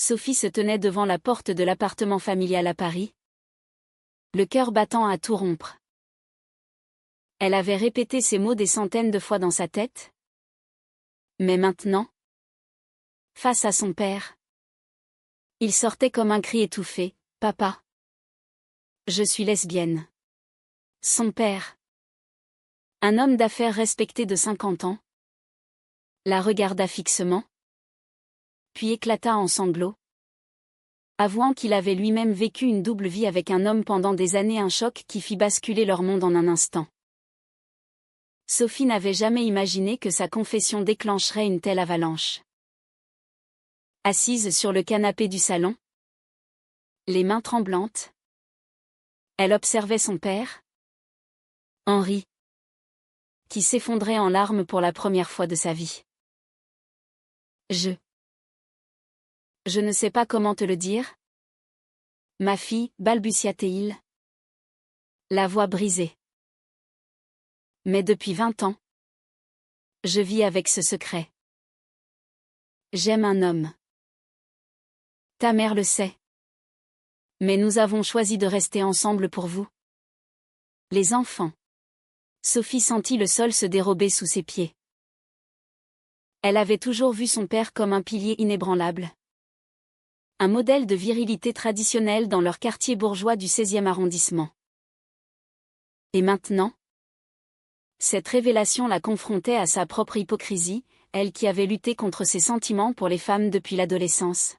Sophie se tenait devant la porte de l'appartement familial à Paris, le cœur battant à tout rompre. Elle avait répété ces mots des centaines de fois dans sa tête. Mais maintenant, face à son père, il sortait comme un cri étouffé, « Papa, je suis lesbienne. » Son père, un homme d'affaires respecté de 50 ans, la regarda fixement, puis éclata en sanglots, avouant qu'il avait lui-même vécu une double vie avec un homme pendant des années, un choc qui fit basculer leur monde en un instant. Sophie n'avait jamais imaginé que sa confession déclencherait une telle avalanche. Assise sur le canapé du salon, les mains tremblantes, elle observait son père, Henri, qui s'effondrait en larmes pour la première fois de sa vie. Je ne sais pas comment te le dire. Ma fille, balbutia-t-il, la voix brisée. Mais depuis 20 ans, je vis avec ce secret. J'aime un homme. Ta mère le sait. Mais nous avons choisi de rester ensemble pour vous. Les enfants. Sophie sentit le sol se dérober sous ses pieds. Elle avait toujours vu son père comme un pilier inébranlable. Un modèle de virilité traditionnelle dans leur quartier bourgeois du 16e arrondissement. Et maintenant, cette révélation la confrontait à sa propre hypocrisie, elle qui avait lutté contre ses sentiments pour les femmes depuis l'adolescence.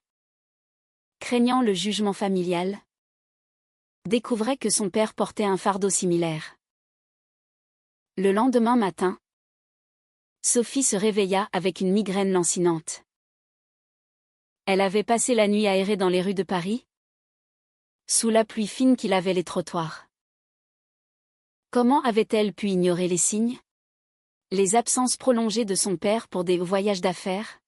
Craignant le jugement familial, découvrait que son père portait un fardeau similaire. Le lendemain matin, Sophie se réveilla avec une migraine lancinante. Elle avait passé la nuit aérée dans les rues de Paris, sous la pluie fine qui lavait les trottoirs. Comment avait-elle pu ignorer les signes? Les absences prolongées de son père pour des voyages d'affaires?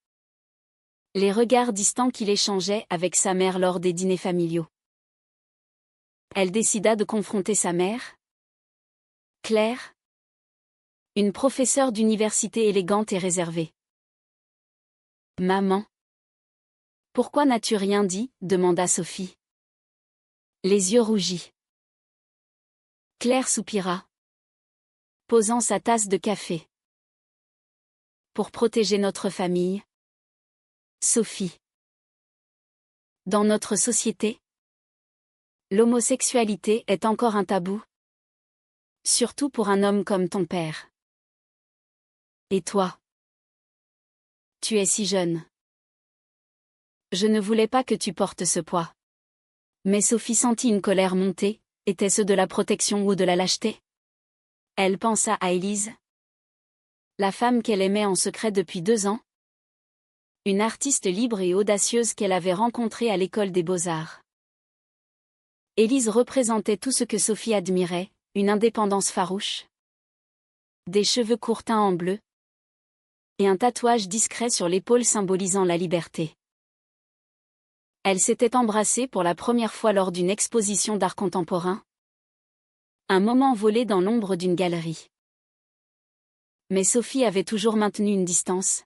Les regards distants qu'il échangeait avec sa mère lors des dîners familiaux. Elle décida de confronter sa mère, Claire, une professeure d'université élégante et réservée. « Maman, pourquoi n'as-tu rien dit ?» demanda Sophie. Les yeux rougis. Claire soupira, posant sa tasse de café. Pour protéger notre famille. Sophie. Dans notre société, l'homosexualité est encore un tabou. Surtout pour un homme comme ton père. Et toi? Tu es si jeune. Je ne voulais pas que tu portes ce poids. Mais Sophie sentit une colère monter, était-ce de la protection ou de la lâcheté? Elle pensa à Élise, la femme qu'elle aimait en secret depuis 2 ans. Une artiste libre et audacieuse qu'elle avait rencontrée à l'école des beaux-arts. Élise représentait tout ce que Sophie admirait, une indépendance farouche, des cheveux courts teints en bleu, et un tatouage discret sur l'épaule symbolisant la liberté. Elle s'était embrassée pour la première fois lors d'une exposition d'art contemporain. Un moment volé dans l'ombre d'une galerie. Mais Sophie avait toujours maintenu une distance,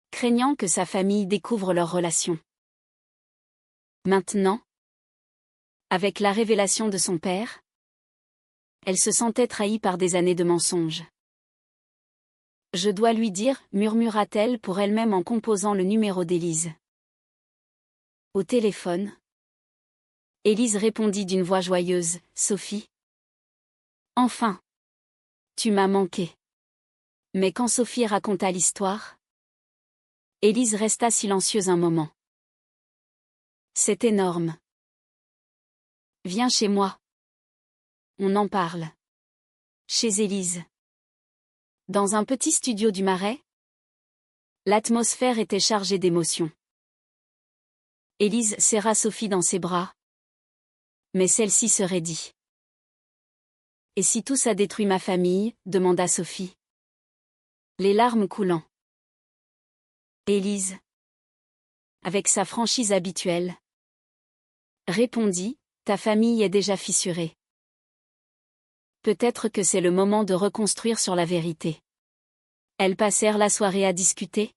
craignant que sa famille découvre leur relation. Maintenant, avec la révélation de son père, elle se sentait trahie par des années de mensonges. « Je dois lui dire » murmura-t-elle pour elle-même en composant le numéro d'Élise. Au téléphone, Élise répondit d'une voix joyeuse, « Sophie. Enfin. Tu m'as manqué. » Mais quand Sophie raconta l'histoire, Élise resta silencieuse un moment. C'est énorme. Viens chez moi. On en parle. Chez Élise. Dans un petit studio du Marais, l'atmosphère était chargée d'émotions. Élise serra Sophie dans ses bras. Mais celle-ci se raidit. « Et si tout ça détruit ma famille ?» demanda Sophie. Les larmes coulant. Élise, avec sa franchise habituelle, répondit, « Ta famille est déjà fissurée. Peut-être que c'est le moment de reconstruire sur la vérité. » Elles passèrent la soirée à discuter.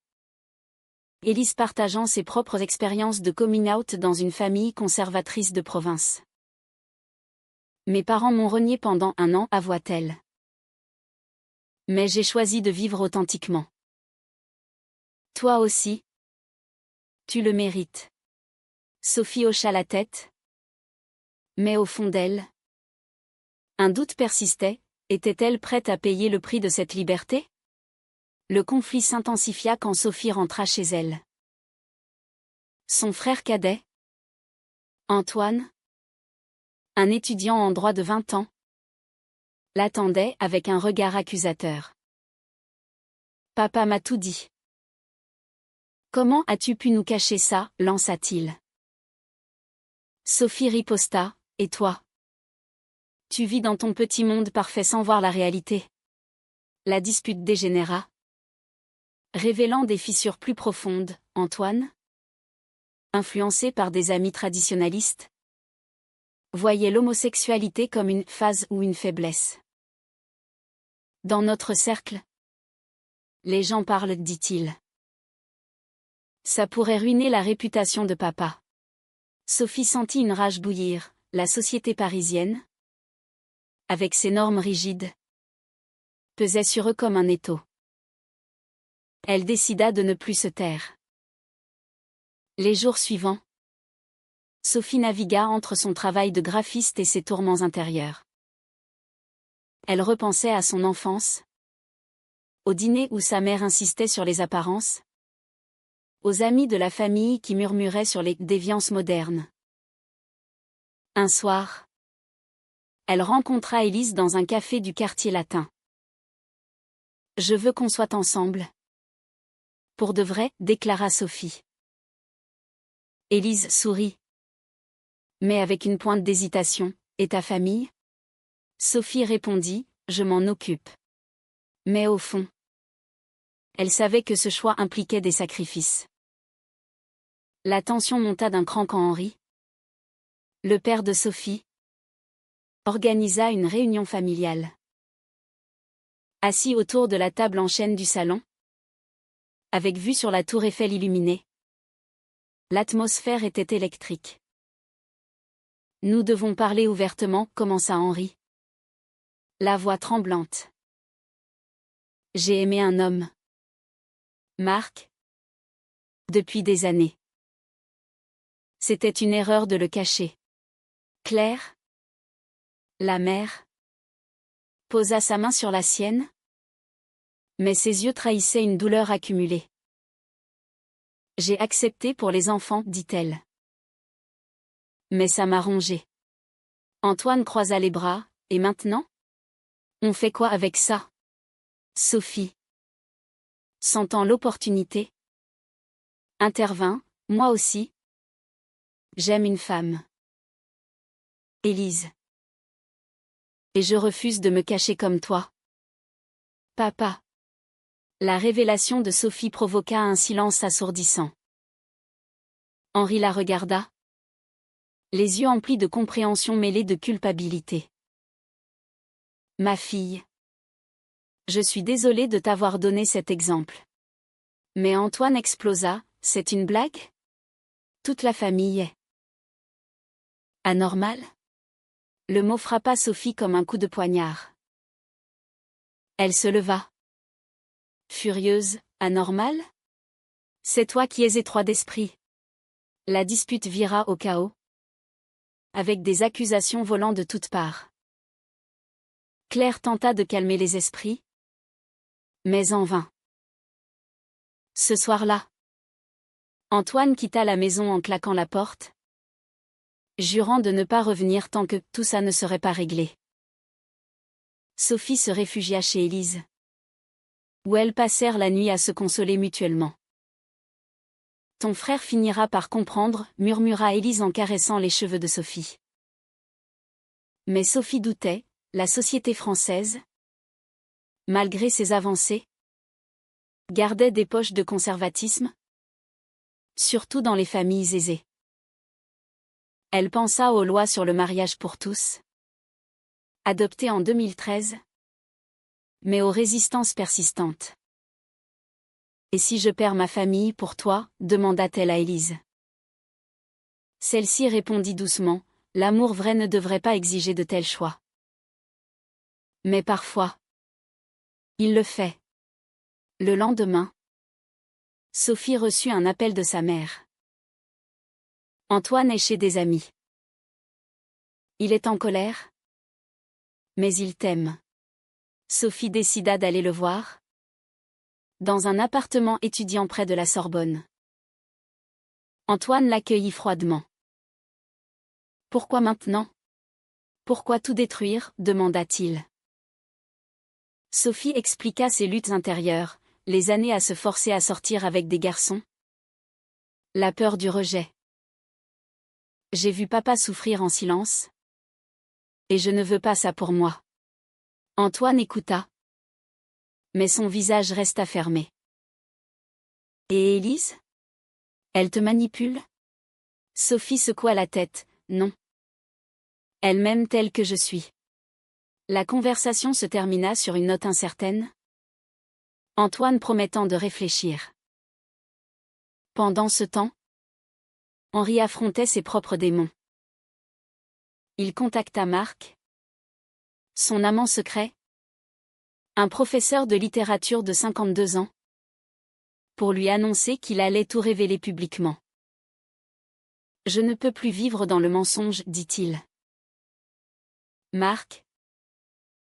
Élise partageant ses propres expériences de coming out dans une famille conservatrice de province. Mes parents m'ont renié pendant 1 an, avoua-t-elle. Mais j'ai choisi de vivre authentiquement. Toi aussi. Tu le mérites. Sophie hocha la tête. Mais au fond d'elle, un doute persistait, était-elle prête à payer le prix de cette liberté? Le conflit s'intensifia quand Sophie rentra chez elle. Son frère cadet, Antoine, un étudiant en droit de 20 ans, l'attendait avec un regard accusateur. Papa m'a tout dit. Comment as-tu pu nous cacher ça, lança-t-il. Sophie riposta, et toi? Tu vis dans ton petit monde parfait sans voir la réalité. La dispute dégénéra, révélant des fissures plus profondes. Antoine, influencé par des amis traditionnalistes, voyait l'homosexualité comme une phase ou une faiblesse. Dans notre cercle, les gens parlent, dit-il. Ça pourrait ruiner la réputation de papa. Sophie sentit une rage bouillir. La société parisienne, avec ses normes rigides, pesait sur eux comme un étau. Elle décida de ne plus se taire. Les jours suivants, Sophie navigua entre son travail de graphiste et ses tourments intérieurs. Elle repensait à son enfance, au dîner où sa mère insistait sur les apparences, aux amis de la famille qui murmuraient sur les déviances modernes. Un soir, elle rencontra Élise dans un café du quartier latin. « Je veux qu'on soit ensemble. » Pour de vrai, déclara Sophie. Élise sourit. Mais avec une pointe d'hésitation. Et ta famille? Sophie répondit, je m'en occupe. Mais au fond, elle savait que ce choix impliquait des sacrifices. La tension monta d'un cran quand Henri, le père de Sophie, organisa une réunion familiale. Assis autour de la table en chêne du salon, avec vue sur la tour Eiffel illuminée, l'atmosphère était électrique. Nous devons parler ouvertement, commença Henri. La voix tremblante. J'ai aimé un homme. Marc. Depuis des années. C'était une erreur de le cacher. Claire, la mère, posa sa main sur la sienne, mais ses yeux trahissaient une douleur accumulée. J'ai accepté pour les enfants, dit-elle. Mais ça m'a rongé. Antoine croisa les bras, et maintenant? On fait quoi avec ça? Sophie, sentant l'opportunité, intervint, moi aussi. J'aime une femme. Élise. Et je refuse de me cacher comme toi. Papa. La révélation de Sophie provoqua un silence assourdissant. Henri la regarda, les yeux emplis de compréhension mêlée de culpabilité. Ma fille. Je suis désolé de t'avoir donné cet exemple. Mais Antoine explosa, c'est une blague? Toute la famille est anormal? Le mot frappa Sophie comme un coup de poignard. Elle se leva. Furieuse, anormale? C'est toi qui es étroit d'esprit. La dispute vira au chaos, avec des accusations volant de toutes parts. Claire tenta de calmer les esprits, mais en vain. Ce soir-là, Antoine quitta la maison en claquant la porte, jurant de ne pas revenir tant que tout ça ne serait pas réglé. Sophie se réfugia chez Élise, où elles passèrent la nuit à se consoler mutuellement. Ton frère finira par comprendre, murmura Élise en caressant les cheveux de Sophie. Mais Sophie doutait, la société française, malgré ses avancées, gardait des poches de conservatisme, surtout dans les familles aisées. Elle pensa aux lois sur le mariage pour tous, adoptées en 2013, mais aux résistances persistantes. Et si je perds ma famille pour toi, demanda-t-elle à Élise. Celle-ci répondit doucement, l'amour vrai ne devrait pas exiger de tels choix. Mais parfois, il le fait. Le lendemain, Sophie reçut un appel de sa mère. Antoine est chez des amis. Il est en colère, mais il t'aime. Sophie décida d'aller le voir. Dans un appartement étudiant près de la Sorbonne. Antoine l'accueillit froidement. Pourquoi maintenant? Pourquoi tout détruire? Demanda-t-il. Sophie expliqua ses luttes intérieures, les années à se forcer à sortir avec des garçons. La peur du rejet. J'ai vu papa souffrir en silence. Et je ne veux pas ça pour moi. Antoine écouta. Mais son visage resta fermé. Et Élise? Elle te manipule? Sophie secoua la tête, non. Elle m'aime telle que je suis. La conversation se termina sur une note incertaine. Antoine promettant de réfléchir. Pendant ce temps, Henri affrontait ses propres démons. Il contacta Marc, son amant secret, un professeur de littérature de 52 ans, pour lui annoncer qu'il allait tout révéler publiquement. Je ne peux plus vivre dans le mensonge, dit-il. Marc,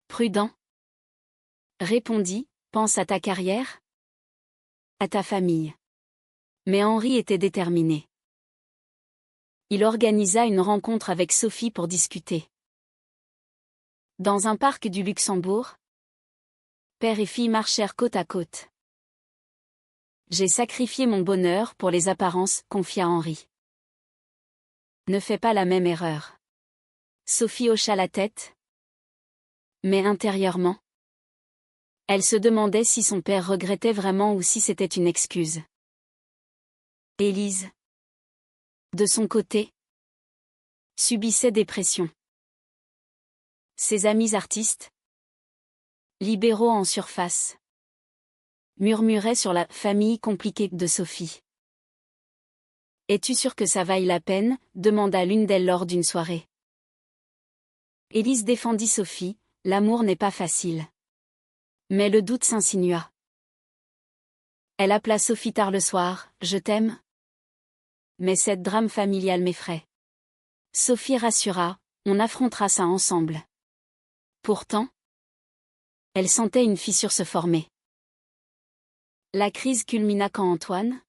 prudent, répondit, pense à ta carrière, à ta famille. Mais Henri était déterminé. Il organisa une rencontre avec Sophie pour discuter. Dans un parc du Luxembourg, père et fille marchèrent côte à côte. J'ai sacrifié mon bonheur pour les apparences, confia Henri. Ne fais pas la même erreur. Sophie hocha la tête. Mais intérieurement, elle se demandait si son père regrettait vraiment ou si c'était une excuse. Élise, de son côté, subissait des pressions. Ses amis artistes, libéraux en surface, murmuraient sur la famille compliquée de Sophie. Es-tu sûre que ça vaille la peine? Demanda l'une d'elles lors d'une soirée. Élise défendit Sophie, l'amour n'est pas facile. Mais le doute s'insinua. Elle appela Sophie tard le soir, je t'aime. Mais cette drame familiale m'effraie. Sophie rassura, on affrontera ça ensemble. Pourtant, elle sentait une fissure se former. La crise culmina quand Antoine,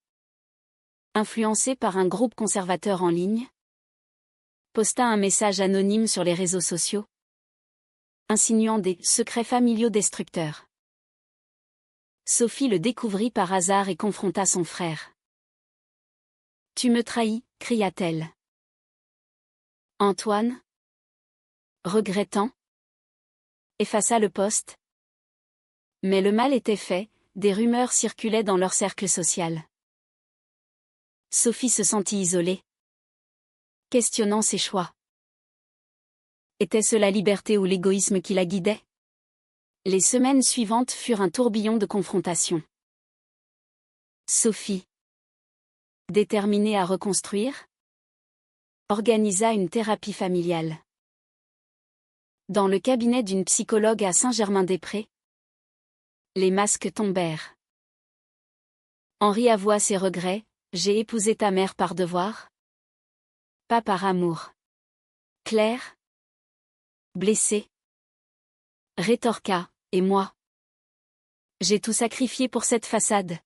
influencé par un groupe conservateur en ligne, posta un message anonyme sur les réseaux sociaux, insinuant des secrets familiaux destructeurs. Sophie le découvrit par hasard et confronta son frère. « Tu me trahis » cria-t-elle. Antoine, regrettant, effaça le post. Mais le mal était fait, des rumeurs circulaient dans leur cercle social. Sophie se sentit isolée, questionnant ses choix. Était-ce la liberté ou l'égoïsme qui la guidait? Les semaines suivantes furent un tourbillon de confrontations. Sophie, déterminée à reconstruire, organisa une thérapie familiale. Dans le cabinet d'une psychologue à Saint-Germain-des-Prés, les masques tombèrent. Henri avoua ses regrets, j'ai épousé ta mère par devoir, pas par amour. Claire, blessée, rétorqua, et moi? J'ai tout sacrifié pour cette façade.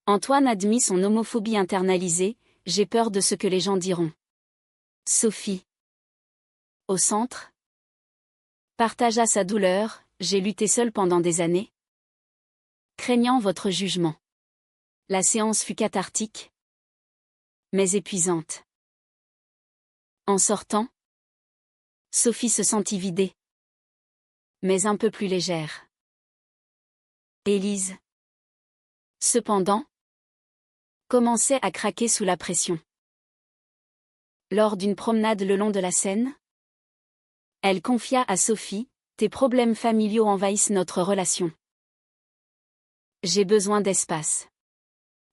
Antoine admit son homophobie internalisée, j'ai peur de ce que les gens diront. Sophie, au centre, partagea sa douleur, j'ai lutté seule pendant des années, craignant votre jugement. La séance fut cathartique, mais épuisante. En sortant, Sophie se sentit vidée, mais un peu plus légère. Élise, cependant, commençait à craquer sous la pression. Lors d'une promenade le long de la Seine, elle confia à Sophie, tes problèmes familiaux envahissent notre relation. J'ai besoin d'espace.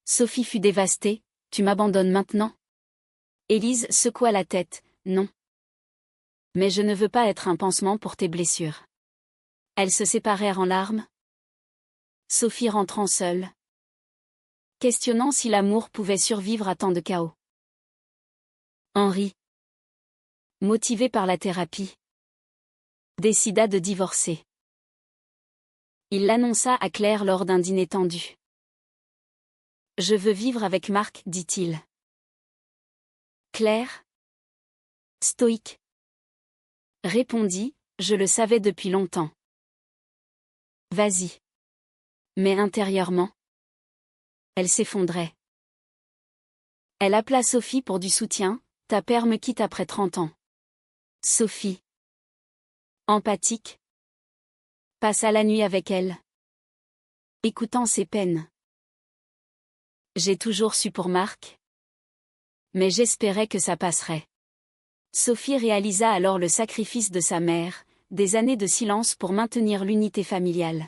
Sophie fut dévastée. Tu m'abandonnes maintenant? Élise secoua la tête. Non. Mais je ne veux pas être un pansement pour tes blessures. Elles se séparèrent en larmes. Sophie rentrant seule, questionnant si l'amour pouvait survivre à tant de chaos. Henri, motivé par la thérapie, décida de divorcer. Il l'annonça à Claire lors d'un dîner tendu. Je veux vivre avec Marc, dit-il. Claire, stoïque, répondit, je le savais depuis longtemps. Vas-y. Mais intérieurement, elle s'effondrait. Elle appela Sophie pour du soutien. Ta père me quitte après 30 ans. Sophie, empathique, passa la nuit avec elle, écoutant ses peines. J'ai toujours su pour Marc, mais j'espérais que ça passerait. Sophie réalisa alors le sacrifice de sa mère, des années de silence pour maintenir l'unité familiale.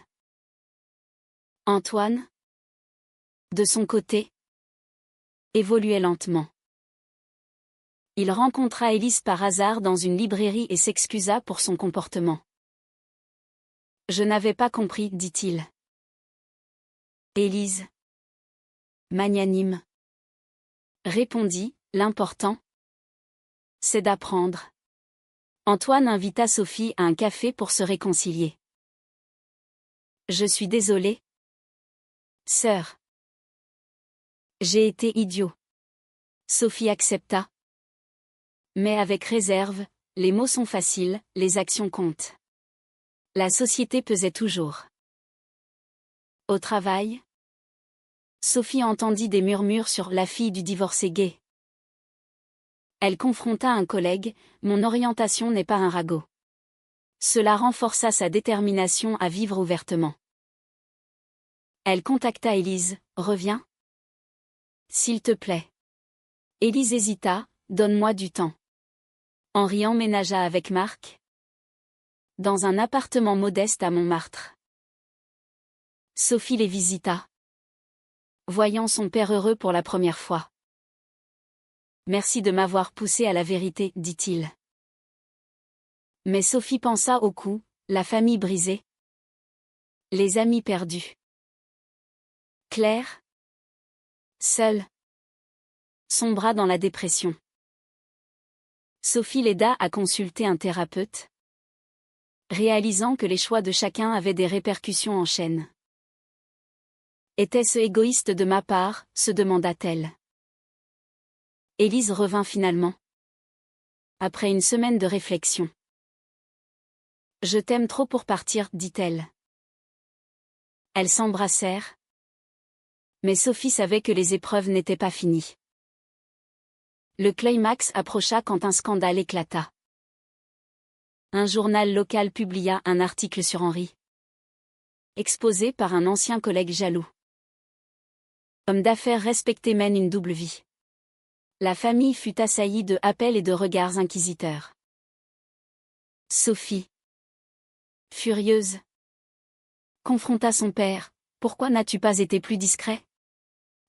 Antoine, de son côté, évoluait lentement. Il rencontra Élise par hasard dans une librairie et s'excusa pour son comportement. Je n'avais pas compris, dit-il. Élise, magnanime, répondit, l'important, c'est d'apprendre. Antoine invita Sophie à un café pour se réconcilier. Je suis désolé, sœur. J'ai été idiot. Sophie accepta. Mais avec réserve, les mots sont faciles, les actions comptent. La société pesait toujours. Au travail, Sophie entendit des murmures sur la fille du divorcé gay. Elle confronta un collègue, mon orientation n'est pas un ragot. Cela renforça sa détermination à vivre ouvertement. Elle contacta Élise, reviens. S'il te plaît. Élise hésita, donne-moi du temps. Henri emménagea avec Marc dans un appartement modeste à Montmartre. Sophie les visita, voyant son père heureux pour la première fois. Merci de m'avoir poussé à la vérité, dit-il. Mais Sophie pensa au coup, la famille brisée, les amis perdus. Claire, seule, sombra dans la dépression. Sophie l'aida à consulter un thérapeute, réalisant que les choix de chacun avaient des répercussions en chaîne. Était-ce égoïste de ma part, se demanda-t-elle. Élise revint finalement, après une semaine de réflexion. Je t'aime trop pour partir, dit-elle. Elles s'embrassèrent. Mais Sophie savait que les épreuves n'étaient pas finies. Le climax approcha quand un scandale éclata. Un journal local publia un article sur Henri, exposé par un ancien collègue jaloux. Homme d'affaires respecté mène une double vie. La famille fut assaillie de appels et de regards inquisiteurs. Sophie, furieuse, confronta son père. Pourquoi n'as-tu pas été plus discret?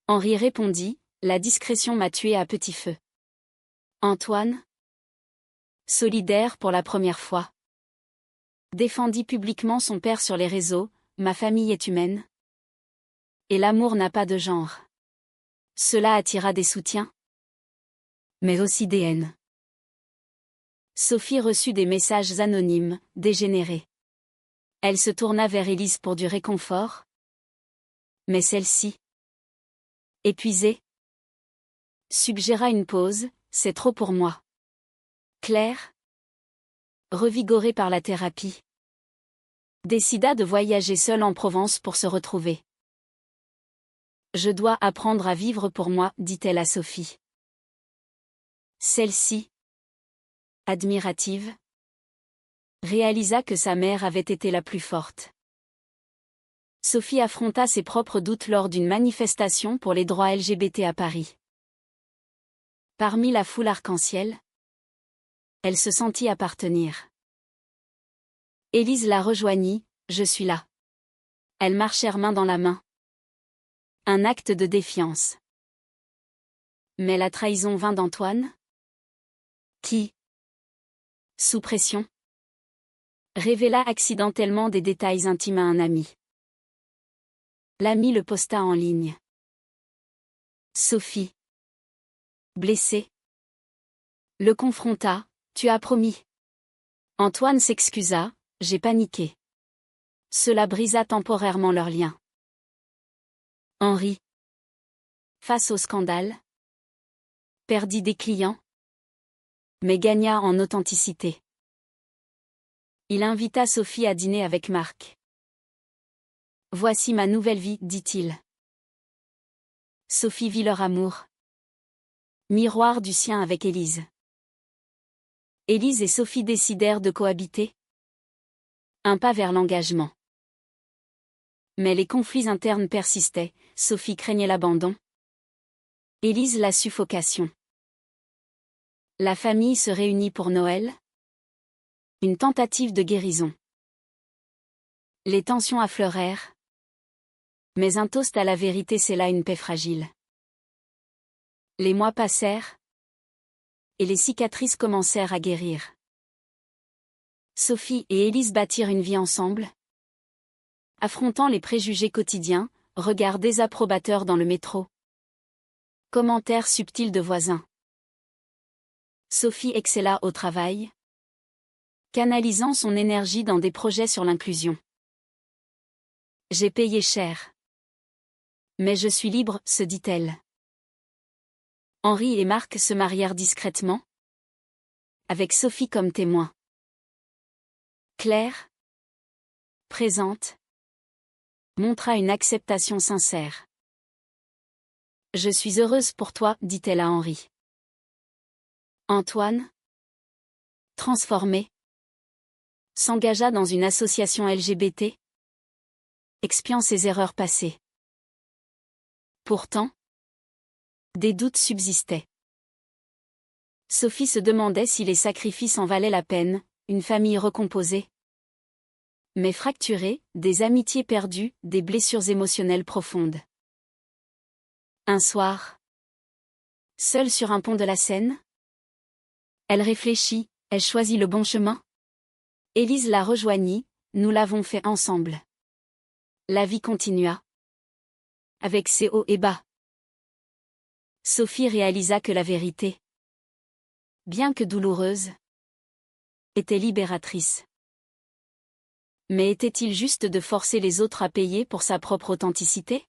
Henri répondit, la discrétion m'a tué à petit feu. Antoine, solidaire pour la première fois, défendit publiquement son père sur les réseaux, ma famille est humaine. Et l'amour n'a pas de genre. Cela attira des soutiens, mais aussi des haines. Sophie reçut des messages anonymes, dégénérés. Elle se tourna vers Élise pour du réconfort. Mais celle-ci, épuisée, suggéra une pause, c'est trop pour moi. Claire, revigorée par la thérapie, décida de voyager seule en Provence pour se retrouver. Je dois apprendre à vivre pour moi, dit-elle à Sophie. Celle-ci, admirative, réalisa que sa mère avait été la plus forte. Sophie affronta ses propres doutes lors d'une manifestation pour les droits LGBT à Paris. Parmi la foule arc-en-ciel, elle se sentit appartenir. Élise la rejoignit, je suis là. Elles marchèrent main dans la main. Un acte de défiance. Mais la trahison vint d'Antoine? Qui, sous pression, révéla accidentellement des détails intimes à un ami. L'ami le posta en ligne. Sophie, blessée, le confronta. Tu as promis. Antoine s'excusa. J'ai paniqué. Cela brisa temporairement leur lien. Henri, face au scandale, perdit des clients, mais gagna en authenticité. Il invita Sophie à dîner avec Marc. Voici ma nouvelle vie, dit-il. Sophie vit leur amour. Miroir du sien avec Élise. Élise et Sophie décidèrent de cohabiter. Un pas vers l'engagement. Mais les conflits internes persistaient, Sophie craignait l'abandon. Élise la suffocation. La famille se réunit pour Noël. Une tentative de guérison. Les tensions affleurèrent. Mais un toast à la vérité scella une paix fragile. Les mois passèrent. Et les cicatrices commencèrent à guérir. Sophie et Élise bâtirent une vie ensemble. Affrontant les préjugés quotidiens, regards désapprobateurs dans le métro. Commentaires subtils de voisins. Sophie excella au travail, canalisant son énergie dans des projets sur l'inclusion. J'ai payé cher. Mais je suis libre, se dit-elle. Henri et Marc se marièrent discrètement, avec Sophie comme témoin. Claire, présente, montra une acceptation sincère. Je suis heureuse pour toi, dit-elle à Henri. Antoine, transformé, s'engagea dans une association LGBT, expiant ses erreurs passées. Pourtant, des doutes subsistaient. Sophie se demandait si les sacrifices en valaient la peine, une famille recomposée. Mais fracturée, des amitiés perdues, des blessures émotionnelles profondes. Un soir, seule sur un pont de la Seine, elle réfléchit, elle choisit le bon chemin. Élise la rejoignit, nous l'avons fait ensemble. La vie continua. Avec ses hauts et bas. Sophie réalisa que la vérité, bien que douloureuse, était libératrice. Mais était-il juste de forcer les autres à payer pour sa propre authenticité?